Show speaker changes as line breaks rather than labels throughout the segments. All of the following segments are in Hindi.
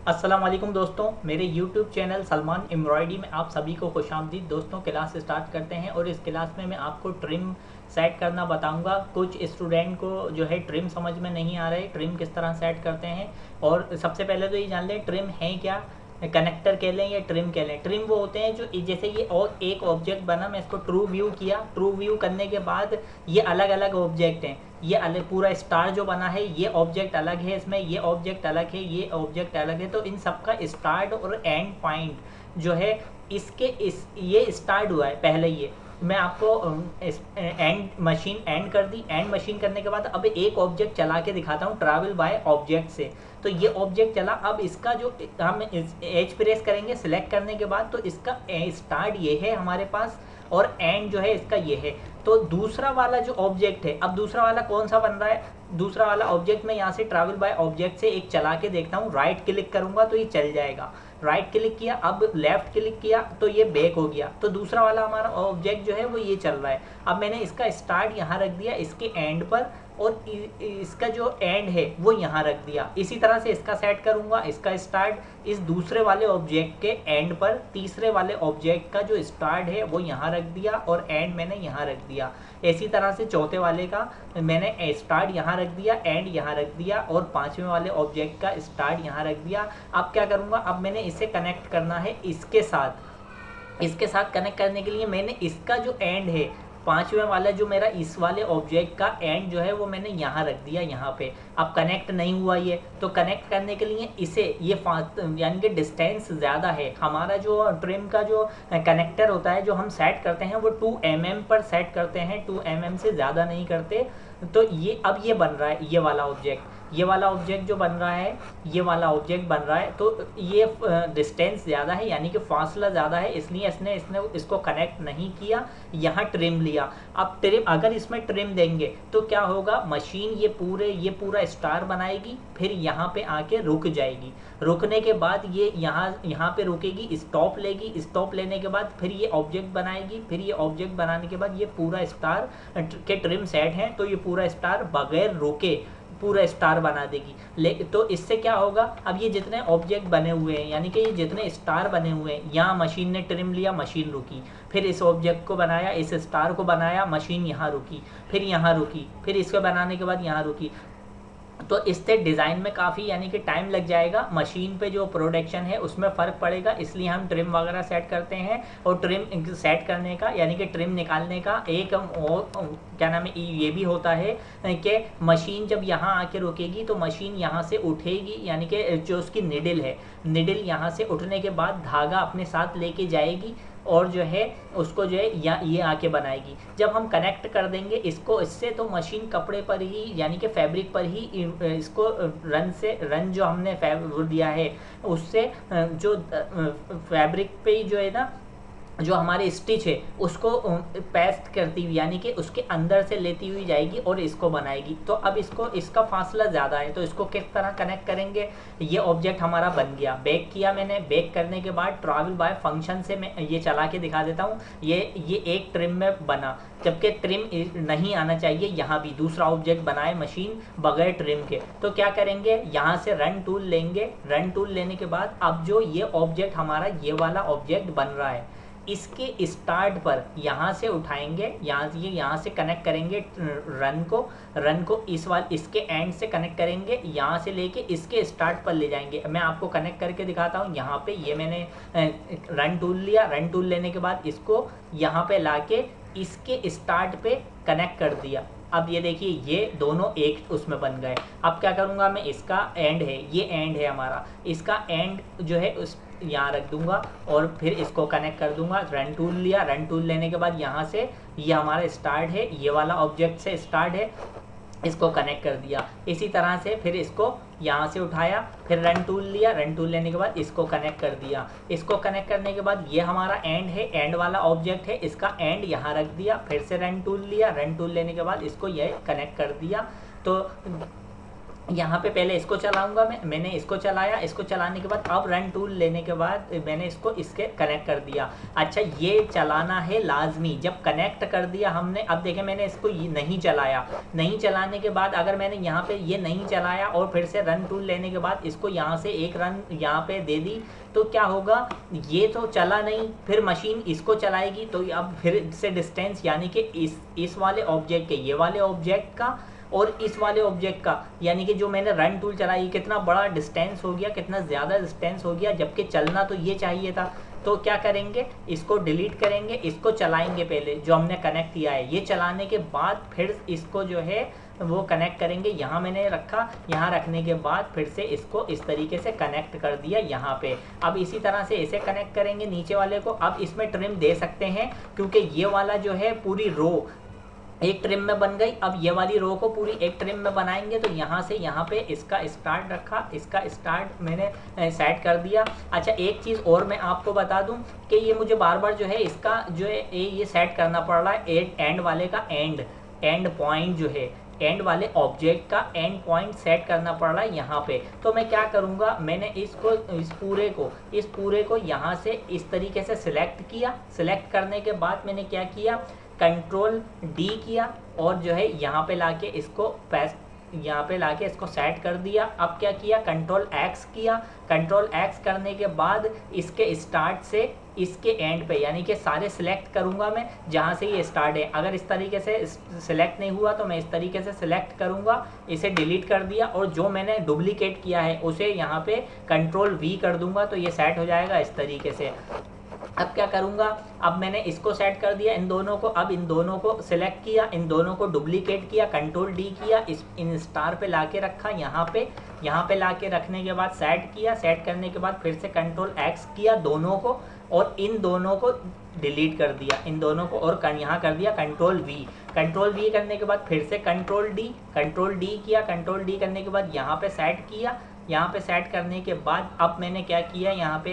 अस्सलाम वालेकुम दोस्तों, मेरे YouTube चैनल सलमान एम्ब्रॉयडरी में आप सभी को खुशामदीद। दोस्तों, क्लास स्टार्ट करते हैं और इस क्लास में मैं आपको ट्रिम सेट करना बताऊंगा। कुछ स्टूडेंट को जो है ट्रिम समझ में नहीं आ रहा है, ट्रिम किस तरह सेट करते हैं। और सबसे पहले तो ये जान लें ट्रिम है क्या, कनेक्टर कह लें या ट्रिम कह लें। ट्रिम वो होते हैं जो जैसे ये और एक ऑब्जेक्ट बना, मैं इसको ट्रू व्यू किया, ट्रू व्यू करने के बाद ये अलग अलग ऑब्जेक्ट हैं। ये अलग पूरा स्टार जो बना है ये ऑब्जेक्ट अलग है, इसमें ये ऑब्जेक्ट अलग है, ये ऑब्जेक्ट अलग है। तो इन सबका स्टार्ट और एंड पॉइंट जो है इसके ये स्टार्ट हुआ है पहले। ये मैं आपको एंड मशीन एंड कर दी। एंड मशीन करने के बाद अब एक ऑब्जेक्ट चला के दिखाता हूँ ट्रैवल बाय ऑब्जेक्ट से। तो ये ऑब्जेक्ट चला, अब इसका जो हम एज प्रेस करेंगे सिलेक्ट करने के बाद, तो इसका स्टार्ट ये है हमारे पास और एंड जो है इसका ये है। तो दूसरा वाला जो ऑब्जेक्ट है, अब दूसरा वाला कौन सा बन रहा है, दूसरा वाला ऑब्जेक्ट मैं यहाँ से ट्रैवल बाय ऑब्जेक्ट से एक चला के देखता हूँ। राइट क्लिक करूंगा तो ये चल जाएगा, राइट क्लिक किया, अब लेफ्ट क्लिक किया तो ये बैक हो गया। तो दूसरा वाला हमारा ऑब्जेक्ट जो है वो ये चल रहा है। अब मैंने इसका स्टार्ट यहाँ रख दिया इसके एंड पर और इसका जो एंड है वो यहाँ रख दिया। इसी तरह से इसका सेट करूंगा, इसका स्टार्ट इस दूसरे वाले ऑब्जेक्ट के एंड पर, तीसरे वाले ऑब्जेक्ट का जो स्टार्ट है वो यहाँ रख दिया और एंड मैंने यहाँ रख दिया। इसी तरह से चौथे वाले का मैंने स्टार्ट यहाँ रख दिया, एंड यहाँ रख दिया और पांचवें वाले ऑब्जेक्ट का स्टार्ट यहाँ रख दिया। अब क्या करूँगा, अब मैंने इसे कनेक्ट करना है इसके साथ। इसके साथ कनेक्ट करने के लिए मैंने इसका जो एंड है, पांचवें वाला जो मेरा इस वाले ऑब्जेक्ट का एंड जो है वो मैंने यहाँ रख दिया यहाँ पे। अब कनेक्ट नहीं हुआ ये, तो कनेक्ट करने के लिए इसे ये यानी कि डिस्टेंस ज़्यादा है। हमारा जो ट्रिम का जो कनेक्टर होता है जो हम सेट करते हैं वो 2 mm पर सेट करते हैं, 2 mm से ज़्यादा नहीं करते। तो ये अब ये बन रहा है, ये वाला ऑब्जेक्ट, ये वाला ऑब्जेक्ट जो बन रहा है, ये वाला ऑब्जेक्ट बन रहा है। तो ये डिस्टेंस ज़्यादा है यानी कि फासला ज़्यादा है, इसलिए इसने इसको कनेक्ट नहीं किया, यहाँ ट्रिम लिया। अब ट्रिम अगर इसमें ट्रिम देंगे तो क्या होगा, मशीन ये पूरा स्टार बनाएगी, फिर यहाँ पे आके रुक जाएगी। रुकने के बाद ये यहाँ पे रुकेगी, स्टॉप लेगी, स्टॉप लेने के बाद फिर ये ऑब्जेक्ट बनाएगी, फिर ये ऑब्जेक्ट बनाने के बाद ये पूरा स्टार के ट्रिम सेट है तो ये पूरा स्टार बगैर रुके पूरा स्टार बना देगी। तो इससे क्या होगा, अब ये जितने ऑब्जेक्ट बने हुए हैं यानी कि ये जितने स्टार बने हुए हैं, यहाँ मशीन ने ट्रिम लिया, मशीन रुकी, फिर इस ऑब्जेक्ट को बनाया, इस स्टार को बनाया, मशीन यहाँ रुकी, फिर यहाँ रुकी, फिर इसको बनाने के बाद यहाँ रुकी। तो इससे डिज़ाइन में काफ़ी यानी कि टाइम लग जाएगा, मशीन पे जो प्रोडक्शन है उसमें फ़र्क पड़ेगा। इसलिए हम ट्रिम वगैरह सेट करते हैं। और ट्रिम सेट करने का यानी कि ट्रिम निकालने का एक और क्या नाम है ये भी होता है कि मशीन जब यहाँ आके रुकेगी तो मशीन यहाँ से उठेगी, यानी कि जो उसकी निडल है, निडल यहाँ से उठने के बाद धागा अपने साथ लेके जाएगी और जो है उसको जो है ये आके बनाएगी। जब हम कनेक्ट कर देंगे इसको इससे, तो मशीन कपड़े पर ही यानी कि फैब्रिक पर ही इसको रन जो हमने दिया है उससे जो फैब्रिक पे ही जो है ना, जो हमारे स्टिच है उसको पेस्ट करती हुई यानी कि उसके अंदर से लेती हुई जाएगी और इसको बनाएगी। तो अब इसका फासला ज़्यादा है तो इसको किस तरह कनेक्ट करेंगे। ये ऑब्जेक्ट हमारा बन गया, बैक किया मैंने, बैक करने के बाद ट्रैवल बाय फंक्शन से मैं ये चला के दिखा देता हूँ। ये एक ट्रिम में बना, जबकि ट्रिम नहीं आना चाहिए। यहाँ भी दूसरा ऑब्जेक्ट बनाए मशीन बगैर ट्रिम के। तो क्या करेंगे, यहाँ से रन टूल लेंगे, रन टूल लेने के बाद अब जो ये ऑब्जेक्ट हमारा ये वाला ऑब्जेक्ट बन रहा है, इसके स्टार्ट पर यहाँ से उठाएंगे, यहाँ से कनेक्ट करेंगे रन को इसके एंड से कनेक्ट करेंगे, यहाँ से लेके इसके स्टार्ट पर ले जाएंगे। मैं आपको कनेक्ट करके दिखाता हूँ। यहाँ पे ये मैंने रन टूल लिया, रन टूल लेने के बाद इसको यहाँ पे लाके इसके स्टार्ट पे कनेक्ट कर दिया। अब ये देखिए ये दोनों एक उसमें बन गए। अब क्या करूँगा मैं, इसका एंड है, ये एंड है हमारा, इसका एंड जो है उस यहाँ रख दूंगा और फिर इसको कनेक्ट कर दूंगा। रन टूल लिया, रन टूल लेने के बाद यहाँ से ये हमारा स्टार्ट है, ये वाला ऑब्जेक्ट से स्टार्ट है, इसको कनेक्ट कर दिया। इसी तरह से फिर इसको यहाँ से उठाया, फिर रन टूल लिया, रन टूल लेने के बाद इसको कनेक्ट कर दिया। इसको कनेक्ट करने के बाद ये हमारा एंड है, एंड वाला ऑब्जेक्ट है, इसका एंड यहाँ रख दिया, फिर से रन टूल लिया, रन टूल लेने के बाद इसको ये कनेक्ट कर दिया। तो यहाँ पे पहले इसको चलाऊंगा मैंने इसको चलाया, इसको चलाने के बाद अब रन टूल लेने के बाद मैंने इसको इसके कनेक्ट कर दिया। अच्छा, ये चलाना है लाजमी। जब कनेक्ट कर दिया हमने, अब देखें मैंने इसको नहीं चलाया, नहीं चलाने के बाद अगर मैंने यहाँ पे ये नहीं चलाया और फिर से रन टूल लेने के बाद इसको यहाँ से एक रन यहाँ पे दे दी, तो क्या होगा, ये तो चला नहीं, फिर मशीन इसको चलाएगी। तो अब फिर से डिस्टेंस यानी कि इस वाले ऑब्जेक्ट के, ये वाले ऑब्जेक्ट का और इस वाले ऑब्जेक्ट का, यानी कि जो मैंने रन टूल चलाई, कितना बड़ा डिस्टेंस हो गया, कितना ज़्यादा डिस्टेंस हो गया, जबकि चलना तो ये चाहिए था। तो क्या करेंगे, इसको डिलीट करेंगे, इसको चलाएंगे पहले जो हमने कनेक्ट किया है, ये चलाने के बाद फिर इसको जो है वो कनेक्ट करेंगे। यहाँ मैंने रखा, यहाँ रखने के बाद फिर से इसको इस तरीके से कनेक्ट कर दिया यहाँ पे। अब इसी तरह से इसे कनेक्ट करेंगे नीचे वाले को। अब इसमें ट्रिम दे सकते हैं क्योंकि ये वाला जो है पूरी रो एक ट्रिम में बन गई। अब ये वाली रो को पूरी एक ट्रिम में बनाएंगे, तो यहाँ से यहाँ पे इसका स्टार्ट रखा, इसका स्टार्ट मैंने सेट कर दिया। अच्छा, एक चीज़ और मैं आपको बता दूं कि ये मुझे बार बार जो है इसका जो है ये सेट करना पड़ रहा है, एंड वाले का एंड पॉइंट जो है, एंड वाले ऑब्जेक्ट का एंड पॉइंट सेट करना पड़ रहा है यहाँ पे। तो मैं क्या करूँगा, मैंने इस पूरे को यहाँ से इस तरीके से सिलेक्ट किया। सिलेक्ट करने के बाद मैंने क्या किया, कंट्रोल डी किया और जो है यहाँ पे लाके इसको सेट कर दिया। अब क्या किया, कंट्रोल एक्स किया। कंट्रोल एक्स करने के बाद इसके स्टार्ट से इसके एंड पे, यानी कि सारे सिलेक्ट करूंगा मैं जहाँ से ये स्टार्ट है। अगर इस तरीके से सिलेक्ट नहीं हुआ तो मैं इस तरीके से सिलेक्ट करूंगा, इसे डिलीट कर दिया और जो मैंने डुप्लीकेट किया है उसे यहाँ पे कंट्रोल वी कर दूंगा, तो ये सेट हो जाएगा इस तरीके से। अब क्या करूंगा, अब मैंने इसको सेट कर दिया इन दोनों को। अब इन दोनों को सिलेक्ट किया, इन दोनों को डुप्लीकेट किया, कंट्रोल डी किया, इन स्टार पे लाके रखा, यहाँ पे लाके रखने के बाद सेट किया। सेट करने के बाद फिर से कंट्रोल एक्स किया दोनों को और इन दोनों को डिलीट कर दिया, इन दोनों को, और यहाँ कर दिया कंट्रोल वी करने के बाद फिर से कंट्रोल डी किया। कंट्रोल डी करने के बाद यहाँ पे सेट किया। यहाँ पे सेट करने के बाद अब मैंने क्या किया, यहाँ पे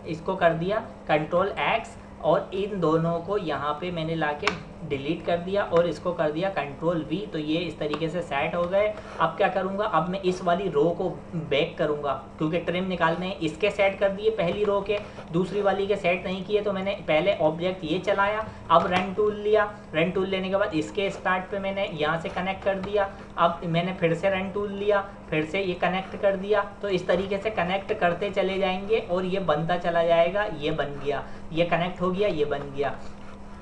इसको कर दिया कंट्रोल एक्स और इन दोनों को यहाँ पे मैंने लाके डिलीट कर दिया और इसको कर दिया कंट्रोल वी। तो ये इस तरीके से सेट हो गए। अब क्या करूँगा, अब मैं इस वाली रो को बैक करूँगा क्योंकि ट्रिम निकालने हैं। इसके सेट कर दिए पहली रो के, दूसरी वाली के सेट नहीं किए, तो मैंने पहले ऑब्जेक्ट ये चलाया। अब रन टूल लिया, रन टूल लेने के बाद इसके स्टार्ट पे मैंने यहाँ से कनेक्ट कर दिया। अब मैंने फिर से रन टूल लिया, फिर से ये कनेक्ट कर दिया। तो इस तरीके से कनेक्ट करते चले जाएंगे और ये बनता चला जाएगा। ये बन गया, ये कनेक्ट हो गया, ये बन गया,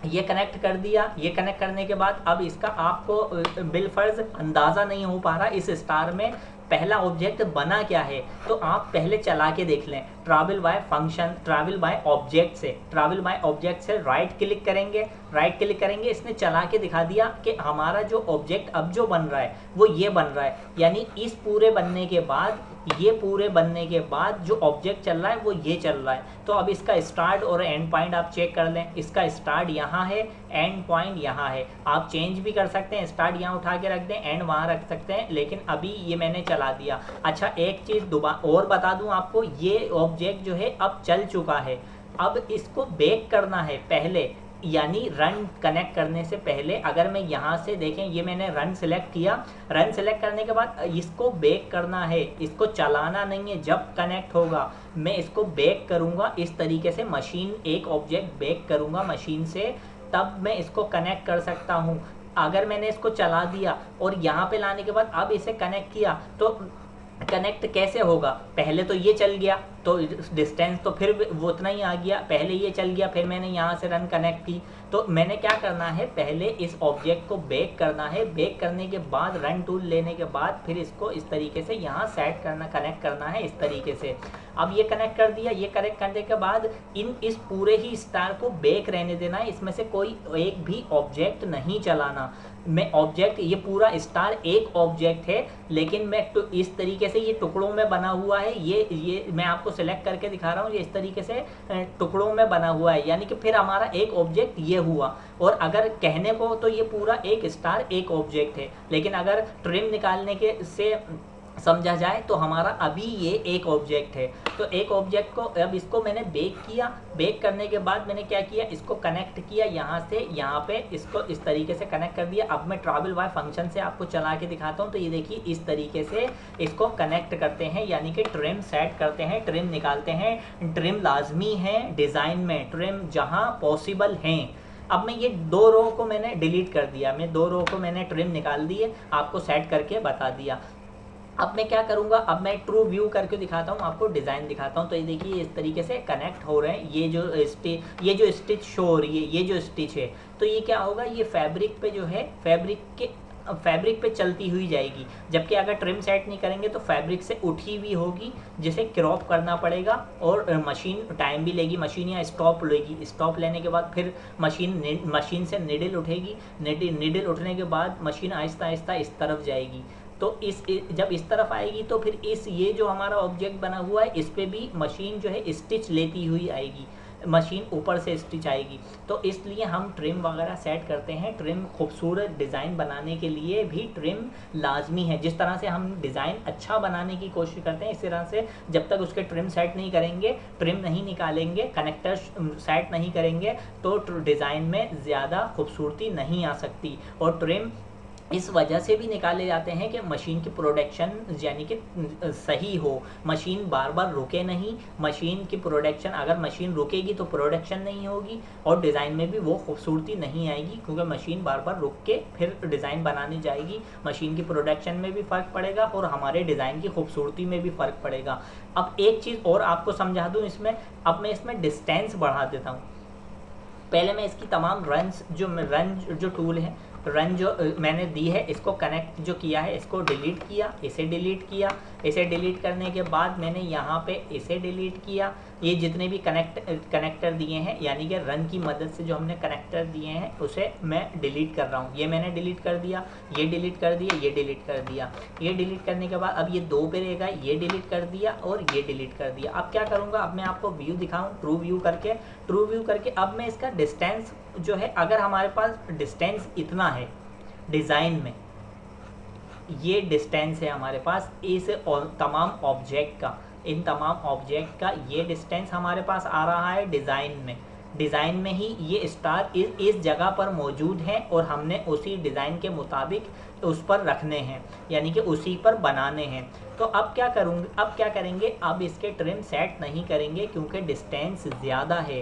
ये कनेक्ट कर दिया। ये कनेक्ट करने के बाद अब इसका आपको बिलफर्ज अंदाज़ा नहीं हो पा रहा इस स्टार में पहला ऑब्जेक्ट बना क्या है, तो आप पहले चला के देख लें। ट्रैवल बाय ऑब्जेक्ट से राइट क्लिक करेंगे, इसने चला के दिखा दिया कि हमारा जो ऑब्जेक्ट अब जो बन रहा है वो ये बन रहा है। यानी इस पूरे बनने के बाद, ये पूरे बनने के बाद जो ऑब्जेक्ट चल रहा है वो ये चल रहा है। तो अब इसका स्टार्ट और एंड पॉइंट आप चेक कर लें। इसका स्टार्ट यहाँ है, एंड पॉइंट यहाँ है। आप चेंज भी कर सकते हैं, स्टार्ट यहाँ उठा के रख दें, एंड वहाँ रख सकते हैं, लेकिन अभी ये मैंने चला दिया। अच्छा, एक चीज़ दोबारा और बता दूँ आपको, ये ऑब्जेक्ट जो है अब चल चुका है। अब इसको बेक करना है पहले, यानी रन कनेक्ट करने से पहले। अगर मैं यहाँ से देखें, ये मैंने रन सेलेक्ट किया, रन सेलेक्ट करने के बाद इसको बेक करना है, इसको चलाना नहीं है। जब कनेक्ट होगा मैं इसको बेक करूँगा इस तरीके से, मशीन एक ऑब्जेक्ट बेक करूँगा मशीन से, तब मैं इसको कनेक्ट कर सकता हूँ। अगर मैंने इसको चला दिया और यहाँ पे लाने के बाद अब इसे कनेक्ट किया, तो कनेक्ट कैसे होगा, पहले तो ये चल गया तो डिस्टेंस तो फिर वो उतना ही आ गया, पहले ये चल गया, फिर मैंने यहाँ से रन कनेक्ट की। तो मैंने क्या करना है, पहले इस ऑब्जेक्ट को बेक करना है, बेक करने के बाद रन टूल लेने के बाद फिर इसको इस तरीके से यहाँ सेट करना, कनेक्ट करना है इस तरीके से। अब ये कनेक्ट कर दिया, ये कनेक्ट करने के बाद इस पूरे ही स्टार को बेक रहने देना है, इसमें से कोई एक भी ऑब्जेक्ट नहीं चलाना। मैं ऑब्जेक्ट, ये पूरा स्टार एक ऑब्जेक्ट है, लेकिन मैं तो इस तरीके से ये टुकड़ों में बना हुआ है। ये मैं आपको सेलेक्ट करके दिखा रहा हूँ, ये इस तरीके से टुकड़ों में बना हुआ है, यानी कि फिर हमारा एक ऑब्जेक्ट ये हुआ। और अगर कहने को तो ये पूरा एक स्टार एक ऑब्जेक्ट है, लेकिन अगर ट्रिम निकालने के से समझा जाए तो हमारा अभी ये एक ऑब्जेक्ट है। तो एक ऑब्जेक्ट को अब इसको मैंने बेक किया, बेक करने के बाद मैंने क्या किया, इसको कनेक्ट किया यहाँ से यहाँ पे, इसको इस तरीके से कनेक्ट कर दिया। अब मैं ट्रैवल बाय फंक्शन से आपको चला के दिखाता हूँ। तो ये देखिए इस तरीके से इसको कनेक्ट करते हैं, यानी कि ट्रिम सेट करते हैं, ट्रिम निकालते हैं। ट्रिम लाजमी है डिज़ाइन में, ट्रिम जहाँ पॉसिबल हैं। अब मैं ये 2 रो को मैंने डिलीट कर दिया, मैं 2 रो को मैंने ट्रिम निकाल दिए, आपको सेट करके बता दिया। अब मैं क्या करूँगा, अब मैं ट्रू व्यू करके दिखाता हूँ, आपको डिज़ाइन दिखाता हूँ। तो ये देखिए इस तरीके से कनेक्ट हो रहे हैं। ये जो स्टिच शो हो रही है, ये जो स्टिच है, तो ये क्या होगा, ये फैब्रिक पे जो है, फैब्रिक पे चलती हुई जाएगी। जबकि अगर ट्रिम सेट नहीं करेंगे तो फैब्रिक से उठी हुई होगी, जिसे क्रॉप करना पड़ेगा और मशीन टाइम भी लेगी। मशीन या स्टॉप लेगी, स्टॉप लेने के बाद फिर मशीन से निडल उठेगी, निडल उठने के बाद मशीन आहिस्ता आहिस्ता इस तरफ जाएगी। तो जब इस तरफ आएगी तो फिर ये जो हमारा ऑब्जेक्ट बना हुआ है, इस पे भी मशीन जो है स्टिच लेती हुई आएगी, मशीन ऊपर से स्टिच आएगी। तो इसलिए हम ट्रिम वगैरह सेट करते हैं। ट्रिम खूबसूरत डिज़ाइन बनाने के लिए भी ट्रिम लाजमी है। जिस तरह से हम डिज़ाइन अच्छा बनाने की कोशिश करते हैं, इस तरह से जब तक उसके ट्रिम सेट नहीं करेंगे, ट्रिम नहीं निकालेंगे, कनेक्टर सेट नहीं करेंगे, तो डिज़ाइन में ज़्यादा खूबसूरती नहीं आ सकती। और ट्रिम इस वजह से भी निकाले जाते हैं कि मशीन की प्रोडक्शन यानी कि सही हो, मशीन बार बार रुके नहीं। मशीन की प्रोडक्शन, अगर मशीन रुकेगी तो प्रोडक्शन नहीं होगी और डिज़ाइन में भी वो खूबसूरती नहीं आएगी, क्योंकि मशीन बार बार रुक के फिर डिज़ाइन बनाने जाएगी। मशीन की प्रोडक्शन में भी फ़र्क पड़ेगा और हमारे डिज़ाइन की खूबसूरती में भी फ़र्क पड़ेगा। अब एक चीज़ और आपको समझा दूँ इसमें, अब मैं इसमें डिस्टेंस बढ़ा देता हूँ। पहले मैं इसकी तमाम रन जो टूल है, रन जो मैंने दी है, इसको कनेक्ट जो किया है, इसको डिलीट किया, इसे डिलीट किया। इसे डिलीट करने के बाद मैंने यहाँ पे इसे डिलीट किया। ये जितने भी कनेक्टर दिए हैं, यानी कि रन की मदद से जो हमने कनेक्टर दिए हैं, उसे मैं डिलीट कर रहा हूँ। ये मैंने डिलीट कर दिया, ये डिलीट कर दिया, ये डिलीट कर दिया। ये डिलीट करने के बाद अब ये 2 पे रहेगा, ये डिलीट कर दिया और ये डिलीट कर दिया। अब क्या करूँगा, अब मैं आपको व्यू दिखाऊँ, ट्रू व्यू करके अब मैं इसका डिस्टेंस जो है, अगर हमारे पास डिस्टेंस इतना है डिज़ाइन में, ये डिस्टेंस है हमारे पास इस तमाम ऑब्जेक्ट का, इन तमाम ऑब्जेक्ट का ये डिस्टेंस हमारे पास आ रहा है डिज़ाइन में ही ये स्टार इस जगह पर मौजूद हैं और हमने उसी डिज़ाइन के मुताबिक उस पर रखने हैं, यानी कि उसी पर बनाने हैं। तो अब क्या करेंगे, अब इसके ट्रिम सेट नहीं करेंगे क्योंकि डिस्टेंस ज़्यादा है।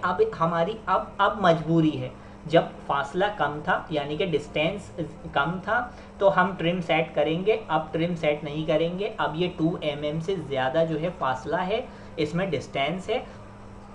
अब हमारी अब मजबूरी है, जब फासला कम था यानी कि डिस्टेंस कम था तो हम ट्रिम सेट करेंगे। अब ट्रिम सेट नहीं करेंगे, अब ये 2 mm से ज़्यादा जो है फासला है, इसमें डिस्टेंस है,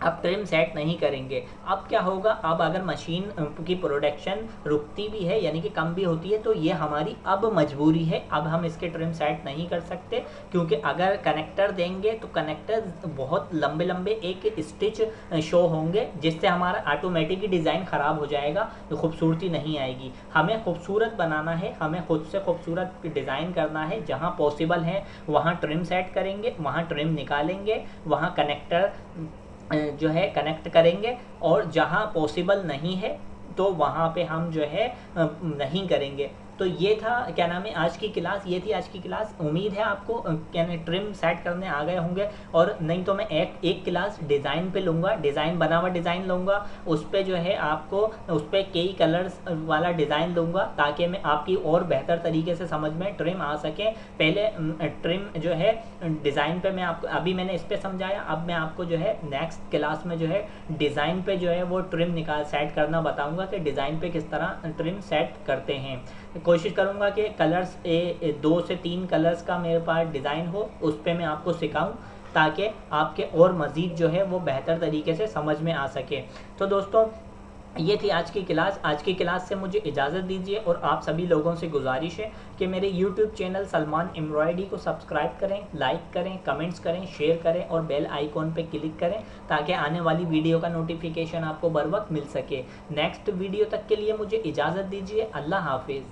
अब ट्रिम सेट नहीं करेंगे। अब क्या होगा, अब अगर मशीन की प्रोडक्शन रुकती भी है यानी कि कम भी होती है, तो ये हमारी अब मजबूरी है, अब हम इसके ट्रिम सेट नहीं कर सकते। क्योंकि अगर कनेक्टर देंगे तो कनेक्टर बहुत लंबे लंबे एक स्टिच शो होंगे, जिससे हमारा ऑटोमेटिक डिज़ाइन ख़राब हो जाएगा, तो खूबसूरती नहीं आएगी। हमें खूबसूरत बनाना है, हमें खुद से खूबसूरत डिज़ाइन करना है। जहाँ पॉसिबल है वहाँ ट्रिम सेट करेंगे, वहाँ ट्रिम निकालेंगे, वहाँ कनेक्टर जो है कनेक्ट करेंगे, और जहाँ पॉसिबल नहीं है तो वहाँ पे हम जो है नहीं करेंगे। तो ये था क्या नाम है आज की क्लास, ये थी आज की क्लास। उम्मीद है आपको क्या ट्रिम सेट करने आ गए होंगे, और नहीं तो मैं एक क्लास डिज़ाइन पे लूँगा, डिज़ाइन बना हुआ डिज़ाइन लूँगा, उस पर जो है आपको उस पर कई कलर्स वाला डिज़ाइन लूँगा, ताकि मैं आपकी और बेहतर तरीके से समझ में ट्रिम आ सके। पहले ट्रिम जो है डिज़ाइन पे मैं आपको, अभी मैंने इस पर समझाया, अब मैं आपको जो है नेक्स्ट क्लास में जो है डिज़ाइन पे जो है वो ट्रिम सेट करना बताऊँगा कि डिज़ाइन पे किस तरह ट्रिम सेट करते हैं। कोशिश करूँगा कि कलर्स 2 से 3 कलर्स का मेरे पास डिज़ाइन हो, उस पर मैं आपको सिखाऊं, ताकि आपके और मज़ीद जो है वो बेहतर तरीके से समझ में आ सके। तो दोस्तों ये थी आज की क्लास। आज की क्लास से मुझे इजाज़त दीजिए, और आप सभी लोगों से गुजारिश है कि मेरे YouTube चैनल सलमान एम्ब्रॉयडरी को सब्सक्राइब करें, लाइक करें, कमेंट्स करें, शेयर करें और बेल आइकॉन पे क्लिक करें, ताकि आने वाली वीडियो का नोटिफिकेशन आपको बर वक्त मिल सके। नेक्स्ट वीडियो तक के लिए मुझे इजाज़त दीजिए। अल्लाह हाफिज़।